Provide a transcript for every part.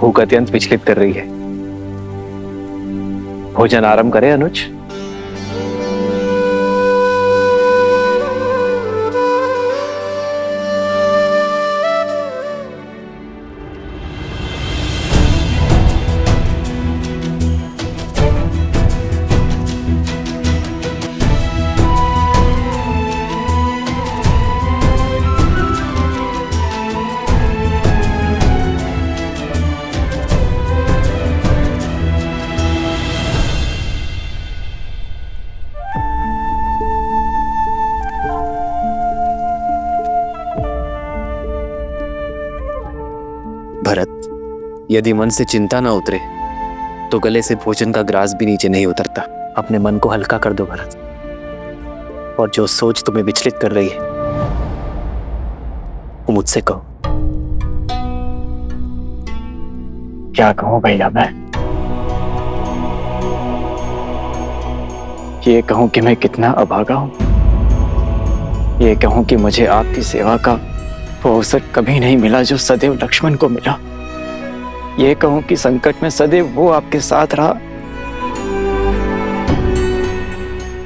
भूख अत्यंत विचलित कर रही है। भोजन आरंभ करें अनुज। भरत, यदि मन से चिंता ना उतरे तो गले से भोजन का ग्रास भी नीचे नहीं उतरता। अपने मन को हल्का कर दो भरत, और जो सोच तुम्हें विचलित कर रही है वो मुझसे कहो। क्या कहूं भैया मैं? ये कहूं कि मैं कितना अभागा हूं, ये कहूं कि मुझे आपकी सेवा का वो अवसर कभी नहीं मिला जो सदैव लक्ष्मण को मिला। ये कहूं कि संकट में सदैव वो आपके साथ रहा,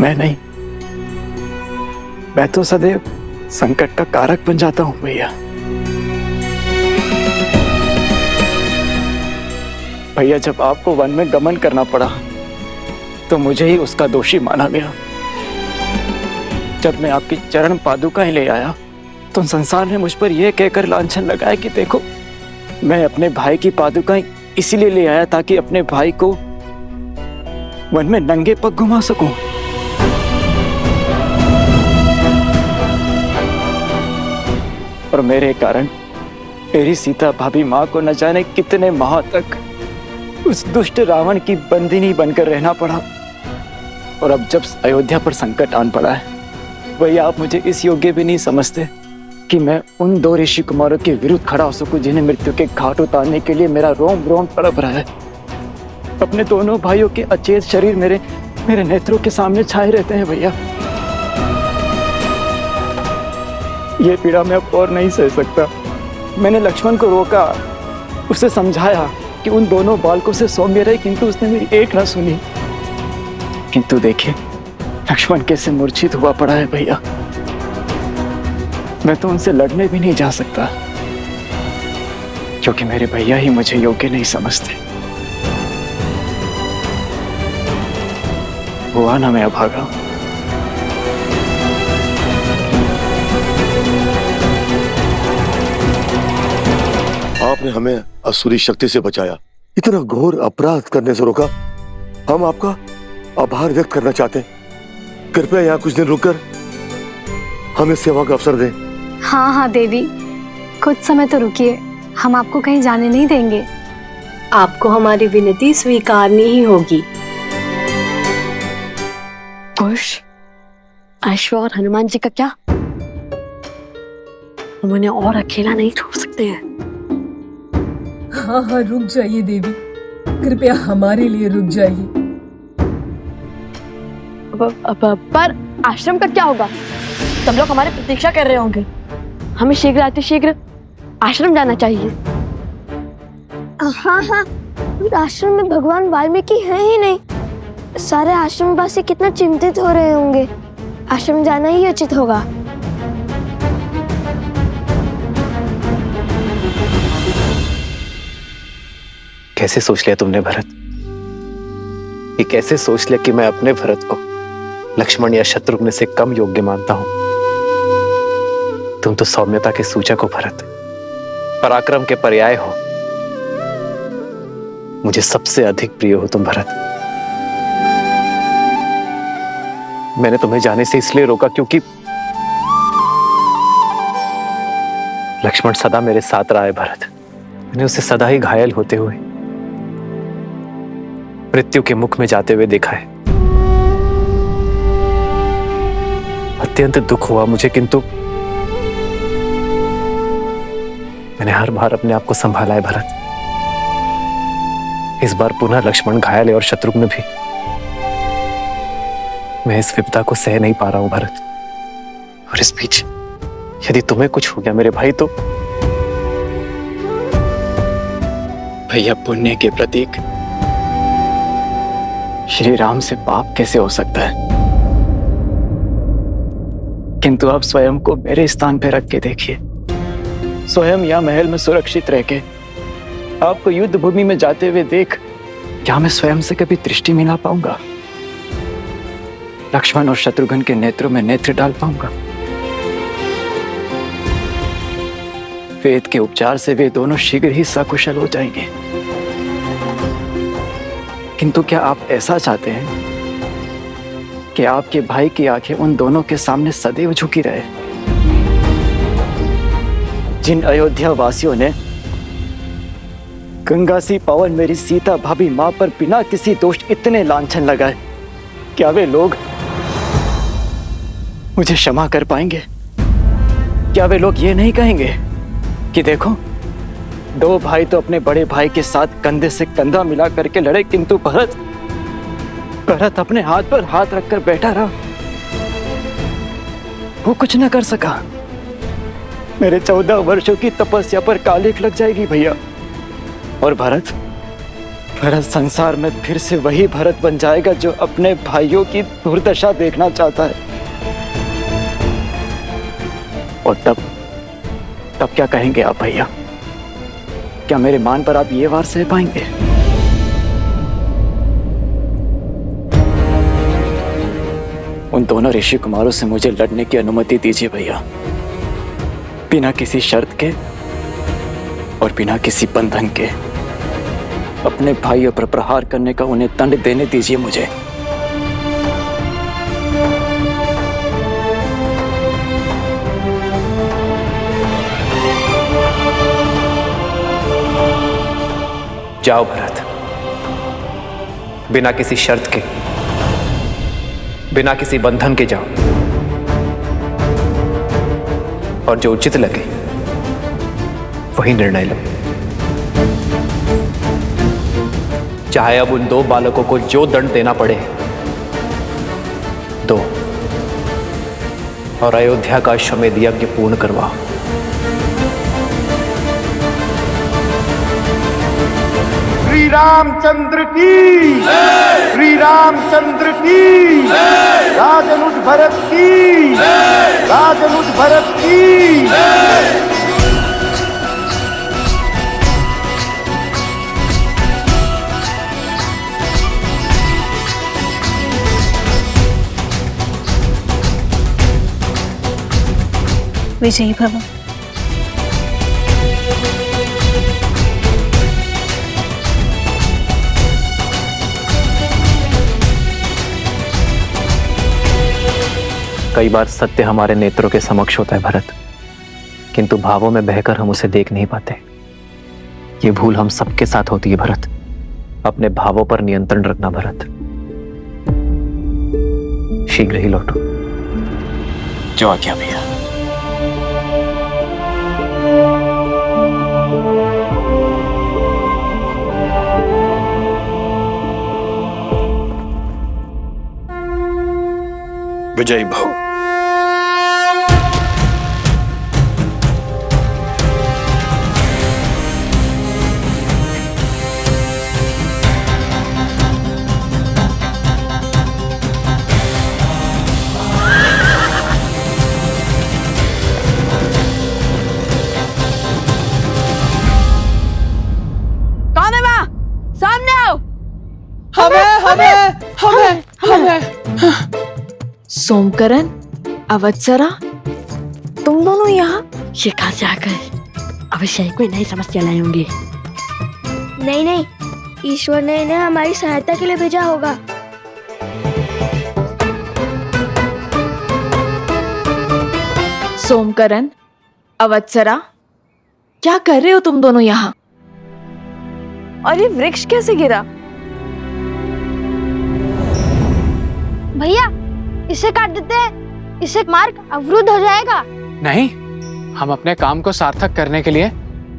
मैं नहीं। मैं तो सदैव संकट का कारक बन जाता हूं भैया। भैया, जब आपको वन में गमन करना पड़ा तो मुझे ही उसका दोषी माना गया। जब मैं आपकी चरण पादुकाएं ले आया तो संसार ने मुझ पर यह कहकर लांछन लगाया कि देखो, मैं अपने भाई की पादुकाएं इसीलिए ले आया ताकि अपने भाई को वन में नंगे पग घुमा सकूं। और मेरे कारण मेरी सीता भाभी मां को न जाने कितने माह तक उस दुष्ट रावण की बंदिनी बनकर रहना पड़ा। और अब जब अयोध्या पर संकट आन पड़ा है, वही आप मुझे इस योग्य भी नहीं समझते कि मैं उन दो ऋषि कुमारों के विरुद्ध खड़ा हो सकूं जिन्हें मृत्यु के घाट उतारने के लिए मेरा रोम रोम तड़प रहा है। अपने दोनों भाइयों के अचेत शरीर मेरे नेत्रों के सामने छाए रहते हैं भैया। ये पीड़ा मैं अब और नहीं सह सकता। मैंने लक्ष्मण को रोका, उसे समझाया कि उन दोनों बालकों से सौम्य रहे, किंतु उसने मेरी एक न सुनी। किंतु देखिए, लक्ष्मण कैसे मूर्छित हुआ पड़ा है भैया। मैं तो उनसे लड़ने भी नहीं जा सकता क्योंकि मेरे भैया ही मुझे योग्य नहीं समझते। हुआ ना मैं अभागा। आपने हमें असुरी शक्ति से बचाया, इतना घोर अपराध करने से रोका। हम आपका आभार व्यक्त करना चाहते हैं। कृपया यहाँ कुछ दिन रुककर हमें सेवा का अवसर दें। हाँ देवी, कुछ समय तो रुकिए, हम आपको कहीं जाने नहीं देंगे। आपको हमारी विनती स्वीकारनी ही होगी। कुश, अश्व और हनुमान जी का क्या? हम उन्हें और अकेला नहीं छोड़ सकते हैं। हाँ, रुक जाइए देवी, कृपया हमारे लिए रुक जाइए। पर आश्रम का क्या होगा? सब लोग हमारी प्रतीक्षा कर रहे होंगे। हमें शीघ्र आश्रम जाना चाहिए। हाँ, आश्रम में भगवान वाल्मीकि हैं ही नहीं। सारे आश्रमवासी कितना चिंतित हो रहे होंगे। आश्रम जाना ही उचित होगा। कैसे सोच लिया तुमने भरत? ये कैसे सोच लिया कि मैं अपने भरत को लक्ष्मण या शत्रुघ्न से कम योग्य मानता हूं? तुम तो सौम्यता के सूचक हो भरत, पराक्रम के पर्याय हो। मुझे सबसे अधिक प्रिय हो तुम भरत। मैंने तुम्हें जाने से इसलिए रोका क्योंकि लक्ष्मण सदा मेरे साथ रहा है भरत। मैंने उसे सदा ही घायल होते हुए, मृत्यु के मुख में जाते हुए देखा है। अत्यंत दुख हुआ मुझे, किंतु मैंने हर बार अपने आप को संभाला है भरत। इस बार पुनः लक्ष्मण घायल है और शत्रुघ्न भी। मैं इस विपदा को सह नहीं पा रहा हूं भरत। और इस बीच यदि तुम्हें कुछ हो गया मेरे भाई, तो भैया पुण्य के प्रतीक श्री राम से पाप कैसे हो सकता है? किंतु आप स्वयं को मेरे स्थान पर रख के देखिए। स्वयं या महल में सुरक्षित रह के आपको युद्ध भूमि में जाते हुए देख क्या मैं स्वयं से कभी दृष्टि मिला पाऊंगा? लक्ष्मण और शत्रुघ्न के नेत्रों में नेत्र डाल पाऊंगा? वेद के उपचार से वे दोनों शीघ्र ही सकुशल हो जाएंगे। किंतु क्या आप ऐसा चाहते हैं कि आपके भाई की आंखें उन दोनों के सामने सदैव झुकी रहे? जिन अयोध्या वासियों ने गंगा सी पावन मेरी सीता भाभी मां पर बिना किसी दोष इतने लांछन लगाए, क्या वे लोग मुझे क्षमा कर पाएंगे? क्या वे लोग ये नहीं कहेंगे कि देखो, दो भाई तो अपने बड़े भाई के साथ कंधे से कंधा मिला करके लड़े, किंतु भरत अपने हाथ पर हाथ रखकर बैठा रहा, वो कुछ न कर सका। मेरे 14 वर्षों की तपस्या पर कालिक लग जाएगी भैया, और भरत संसार में फिर से वही भरत बन जाएगा जो अपने भाइयों की दुर्दशा देखना चाहता है। और तब क्या कहेंगे आप भैया? क्या मेरे मान पर आप ये वार सह पाएंगे? उन दोनों ऋषि कुमारों से मुझे लड़ने की अनुमति दीजिए भैया, बिना किसी शर्त के और बिना किसी बंधन के। अपने भाइयों पर प्रहार करने का उन्हें दंड देने दीजिए मुझे। जाओ भरत, बिना किसी शर्त के, बिना किसी बंधन के जाओ, और जो उचित लगे वही निर्णय लो। चाहे अब उन दो बालकों को जो दंड देना पड़े दो, और अयोध्या का अश्वमेध यज्ञ पूर्ण करवाओ। श्री रामचंद्र की, श्री रामचंद्र की, राजनुज भरत की, राजनुज भरत की। विजयी भव। कई बार सत्य हमारे नेत्रों के समक्ष होता है भरत, किंतु भावों में बहकर हम उसे देख नहीं पाते। ये भूल हम सबके साथ होती है भरत। अपने भावों पर नियंत्रण रखना भरत। शीघ्र ही लौटो। जो आज्ञा भैया। विजयी भव। कौन है वहाँ? सामने आओ। सोमकरण, अवत्सरा, तुम दोनों यहाँ? ये कहाँ से आ गए? अवश्य कोई नई समस्या लाए होंगे। नहीं, ईश्वर ने इन्हें हमारी सहायता के लिए भेजा होगा। सोमकरण, अवत्सरा, क्या कर रहे हो तुम दोनों यहाँ? और ये वृक्ष कैसे गिरा? भैया, इसे काट देते हैं, इससे मार्ग अवरुद्ध हो जाएगा। नहीं, हम अपने काम को सार्थक करने के लिए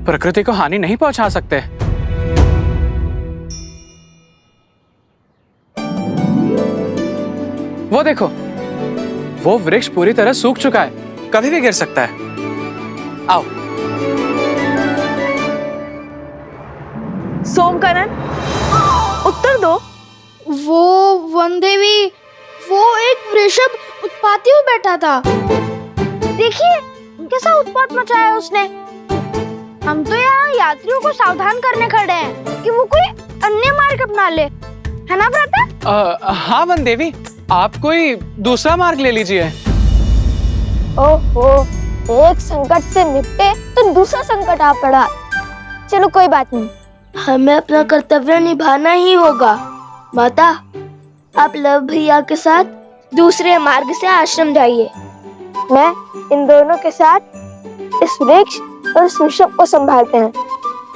प्रकृति को हानि नहीं पहुंचा सकते। वो देखो, वो वृक्ष पूरी तरह सूख चुका है, कभी भी गिर सकता है। आओ। सोमकरण, उत्तर दो। वो वन देवी, वो एक वृषभ उत्पाती हुआ बैठा था। देखिए कैसा उत्पात मचाया उसने। हम तो यहाँ यात्रियों को सावधान करने खड़े हैं कि वो कोई अन्य मार्ग अपना ले, है ना भ्राता? हाँ वन देवी, आप कोई दूसरा मार्ग ले लीजिए। ओहो, एक संकट से निपटे तो दूसरा संकट आ पड़ा। चलो कोई बात नहीं, हमें अपना कर्तव्य निभाना ही होगा। माता, आप लव भैया के साथ दूसरे मार्ग से आश्रम जाइए। मैं इन दोनों के साथ इस वृक्ष और इस वृषभ को संभालते हैं।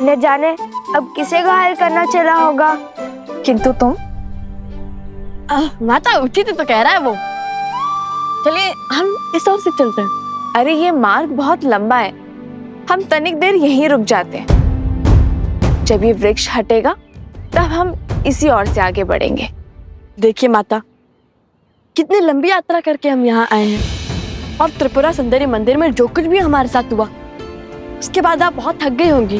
न जाने अब किसे घायल करना चला होगा। किंतु तुम? माता उचित तो कह रहा है वो। चलिए हम इस ओर से चलते हैं। अरे ये मार्ग बहुत लंबा है, हम तनिक देर यहीं रुक जाते हैं। जब ये वृक्ष हटेगा तब हम इसी ओर से आगे बढ़ेंगे। देखिए माता, कितनी लंबी यात्रा करके हम यहाँ आए हैं, और त्रिपुरा सुंदरी मंदिर में जो कुछ भी हमारे साथ हुआ उसके बाद आप बहुत थक गई होंगी।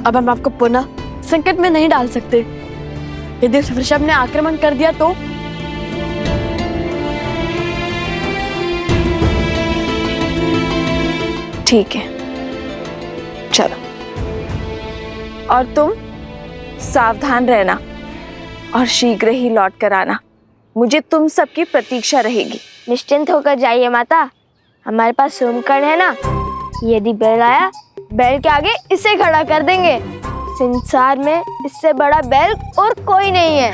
अब हम आपको पुनः संकट में नहीं डाल सकते। यदि उस वृषभ ने आक्रमण कर दिया तो? ठीक है, चलो। और तुम सावधान रहना और शीघ्र ही लौट कर आना। मुझे तुम सबकी प्रतीक्षा रहेगी। निश्चिंत होकर जाइए माता, हमारे पास सोमकर्ण है ना। यदि बैल आया, बैल के आगे इसे खड़ा कर देंगे। संसार में इससे बड़ा बैल और कोई नहीं है।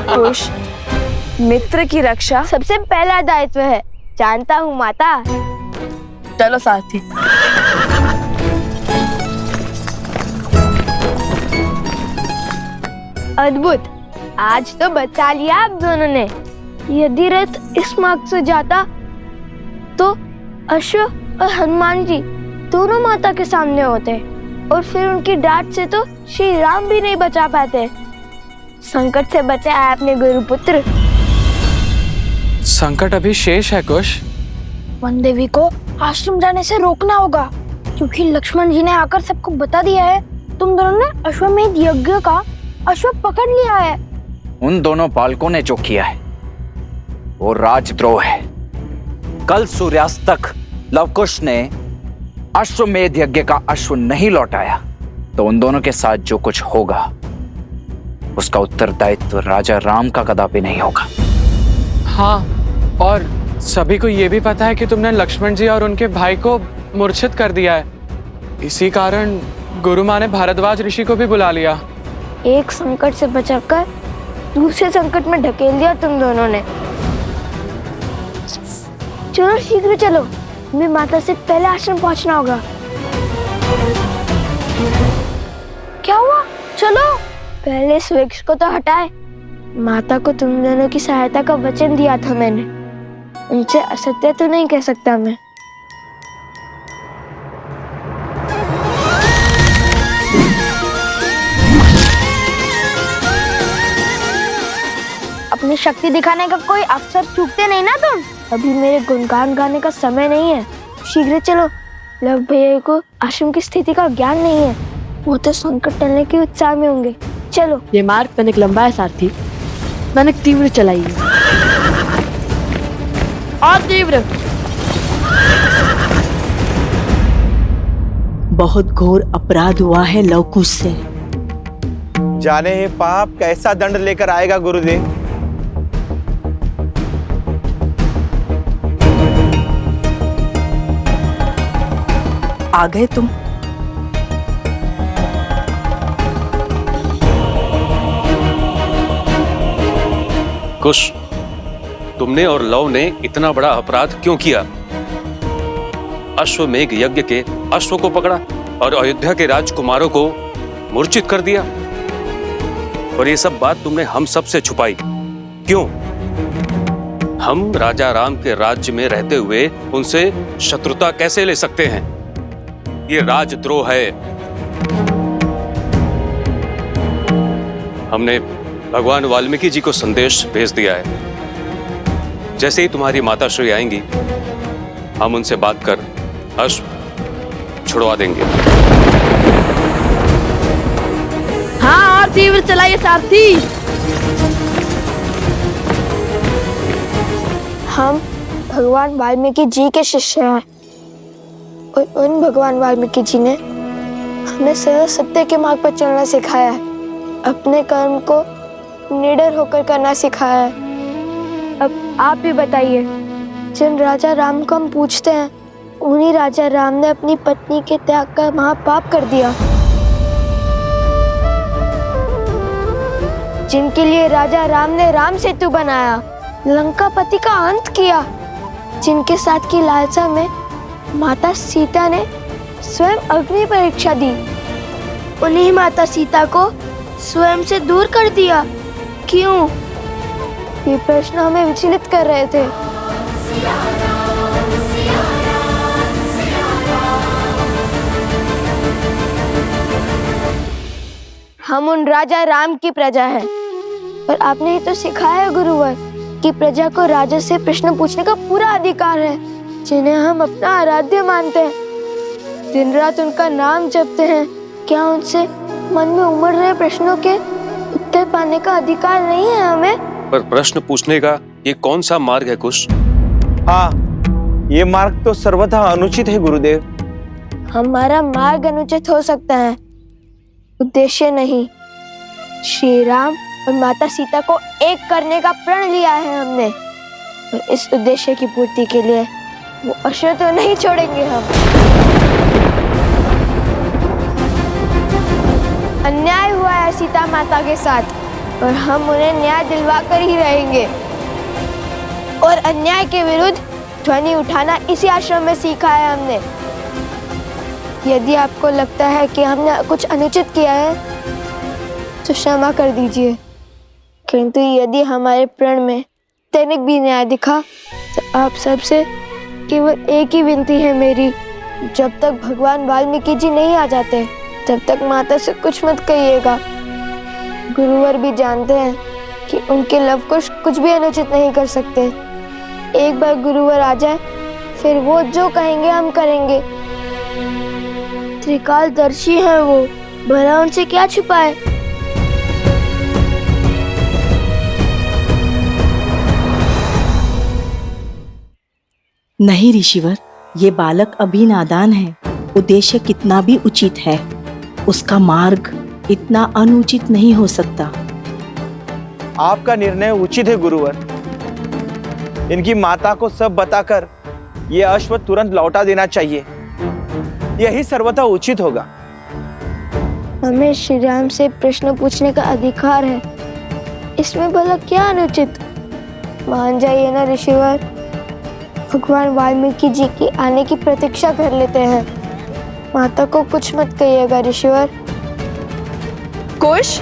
खुश, मित्र की रक्षा सबसे पहला दायित्व है, जानता हूँ माता। चलो साथी। अद्भुत, आज तो बचा लिया आप दोनों ने। यदि रथ इस मार्ग से जाता तो अश्व और हनुमान जी दोनों माता के सामने होते, और फिर उनकी डांट से तो श्री राम भी नहीं बचा पाते। संकट से बचा है अपने गुरुपुत्र। संकट अभी शेष है कुश। वन देवी को आश्रम जाने से रोकना होगा, क्योंकि लक्ष्मण जी ने आकर सबको बता दिया है तुम दोनों ने अश्वमेध यज्ञ का अश्व पकड़ लिया है। उन दोनों बालकों ने जो किया है वो राजद्रोह है। कल सूर्यास्त तक लवकुश ने अश्वमेध यज्ञ का अश्व नहीं लौटाया तो उन दोनों के साथ जो कुछ होगा उसका उत्तरदायित्व राजा राम का कदापि नहीं होगा। हाँ, और सभी को ये भी पता है कि तुमने लक्ष्मण जी और उनके भाई को मूर्छित कर दिया है। इसी कारण गुरु माँ ने भारद्वाज ऋषि को भी बुला लिया। एक संकट से बचाकर दूसरे संकट में ढकेल दिया तुम दोनों ने। चलो शीघ्र चलो, हमें माता से पहले आश्रम पहुंचना होगा। क्या हुआ? चलो पहले इस वृक्ष को तो हटाए। माता को तुम दोनों की सहायता का वचन दिया था मैंने, उनसे असत्य तो नहीं कह सकता मैं। अपनी शक्ति दिखाने का कोई अवसर चूकते नहीं ना तुम। अभी मेरे गुणगान गाने का समय नहीं है, शीघ्र चलो। लव भैया को आश्रम की स्थिति का ज्ञान नहीं है, वो तो संकट टलने के उत्साह में होंगे। चलो। ये मार्ग तनिक लंबा है सारथी, तनिक तीव्र चलाइए। और तीव्र। बहुत घोर अपराध हुआ है लवकुश से। जाने ये पाप कैसा दंड लेकर आएगा गुरुदेव। आ गए तुम। कुश, तुमने और लव ने इतना बड़ा अपराध क्यों किया? अश्वमेध यज्ञ के अश्व को पकड़ा और अयोध्या के राजकुमारों को मूर्छित कर दिया, और ये सब बात तुमने हम सब से छुपाई क्यों? हम राजा राम के राज्य में रहते हुए उनसे शत्रुता कैसे ले सकते हैं? ये राजद्रोह है। हमने भगवान वाल्मीकि जी को संदेश भेज दिया है। जैसे ही तुम्हारी माता श्री आएंगी, हम उनसे बात कर अश्व छुड़वा देंगे। हाँ, और तीव्र चलाइए सारथी। हम भगवान वाल्मीकि जी के शिष्य हैं और उन भगवान वाल्मीकि जी ने हमें सदा सत्य के मार्ग पर चलना सिखाया है, अपने कर्म को निडर होकर करना सिखाया है। अब आप भी बताइए, जिन राजा राम को हम पूछते हैं उन्हीं राजा राम ने अपनी पत्नी के त्याग का महापाप कर दिया। जिनके लिए राजा राम ने राम सेतु बनाया, लंकापति का अंत किया, जिनके साथ की लालसा में माता सीता ने स्वयं अग्नि परीक्षा दी, उन्हीं माता सीता को स्वयं से दूर कर दिया। क्यों? ये प्रश्न हमें विचलित कर रहे थे। हम उन राजा राम की प्रजा हैं, पर आपने ही तो सिखाया है गुरुवर कि प्रजा को राजा से प्रश्न पूछने का पूरा अधिकार है, जिन्हें हम अपना आराध्य मानते हैं, दिन रात उनका नाम जपते हैं। क्या उनसे मन में उमड़ रहे प्रश्नों के उत्तर पाने का अधिकार नहीं है हमें? पर प्रश्न पूछने का ये कौन सा मार्ग है कुश? हाँ, ये मार्ग तो सर्वथा अनुचित है गुरुदेव। हमारा मार्ग अनुचित हो सकता है, उद्देश्य नहीं। श्री राम और माता सीता को एक करने का प्रण लिया है हमने, और इस उद्देश्य की पूर्ति के लिए वो अश्व तो नहीं छोड़ेंगे हम। अन्याय हुआ है सीता माता के साथ और हम उन्हें न्याय दिलवा कर ही रहेंगे। और अन्याय के विरुद्ध ध्वनि उठाना इसी आश्रम में सीखा है हमने। यदि आपको लगता है कि हमने कुछ अनुचित किया है तो क्षमा कर दीजिए, किंतु यदि हमारे प्रण में तनिक भी न्याय दिखा तो आप सबसे केवल एक ही विनती है मेरी, जब तक भगवान वाल्मीकि जी नहीं आ जाते तब तक माता से कुछ मत कहिएगा। गुरुवर भी जानते हैं कि उनके लवकुश कुछ भी अनुचित नहीं कर सकते। एक बार गुरुवर आ जाए फिर वो जो कहेंगे हम करेंगे। त्रिकालदर्शी है वो, भला उनसे क्या छुपाए। नहीं ऋषिवर, ये बालक अभी नादान है। उद्देश्य कितना भी उचित है, उसका मार्ग इतना अनुचित नहीं हो सकता। आपका निर्णय उचित है गुरुवर। इनकी माता को सब बताकर ये अश्व तुरंत लौटा देना चाहिए, यही सर्वथा उचित होगा। हमें श्री राम से प्रश्न पूछने का अधिकार है, इसमें भला क्या अनुचित। मान जाइए ना ऋषिवर, भगवान वाल्मीकि जी की आने की प्रतीक्षा कर लेते हैं। माता को कुछ मत कहिएगा ऋषिवर। कुश,